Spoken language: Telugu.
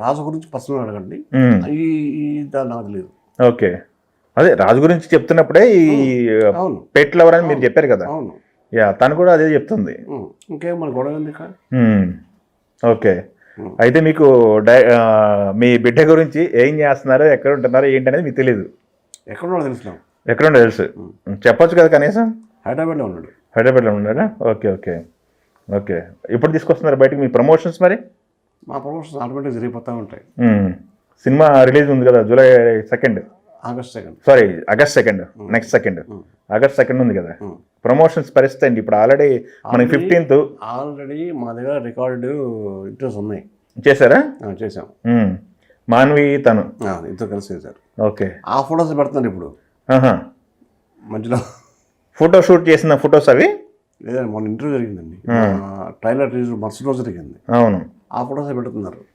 రాజు గురించి పర్సనల్ అడగండి. ఈ ఈ దాని నాకు తెలియదు. ఓకే, అదే రాజు గురించి చెప్తున్నప్పుడే ఈ అవును పెట్ లవర్ అని మీరు చెప్పారు కదా. అవును. యా, తను కూడా అదే చెప్తుంది. ఇంకేం మన గొడవ ఉంది కాదు. ఓకే, అయితే మీకు మీ బిడ్డ గురించి ఏం చేస్తున్నారో, ఎక్కడ ఉంటున్నారో ఏంటి అనేది మీకు తెలియదు. ఎక్కడున్నాడో తెలుసున్నాం. ఎక్కడుండో తెలుసు, చెప్పొచ్చు కదా కనీసం. హైదరాబాద్లో ఉన్నాడు. హైదరాబాద్లో ఉన్నారా? Okay okay okay. ఎప్పుడు తీసుకొస్తున్నారు బయటకు మీ ప్రమోషన్స్ మరి? మా ప్రమోషన్స్ ఆటోమేటిక్ జరిగిపోతూ ఉంటాయి. సినిమా రిలీజ్ ఉంది కదా July 2nd, August 2nd. Sorry August 2nd, next 2nd, August 2nd ఉంది కదా. ప్రమోషన్స్ పరిస్థితి అండి ఇప్పుడు. ఆల్రెడీ మనకి 15th ఆల్రెడీ మా దగ్గర రికార్డు ఇంట్రెస్ట్ ఉన్నాయి. చేశారా? చేసాం. మాన్వి తను ఇద్దరు కలిసి చేశారు. ఓకే, ఆ ఫొటోస్ పెడుతున్నారు ఇప్పుడు మధ్యలో. ఫోటో షూట్ చేసిన ఫొటోస్ అవి? లేదండి, మొన్న ఇంటర్వ్యూ జరిగిందండి. ట్రైలర్ రిలీజ్ మరుసటి రోజు జరిగింది. అవును, ఆ ఫొటోస్ పెడుతున్నారు.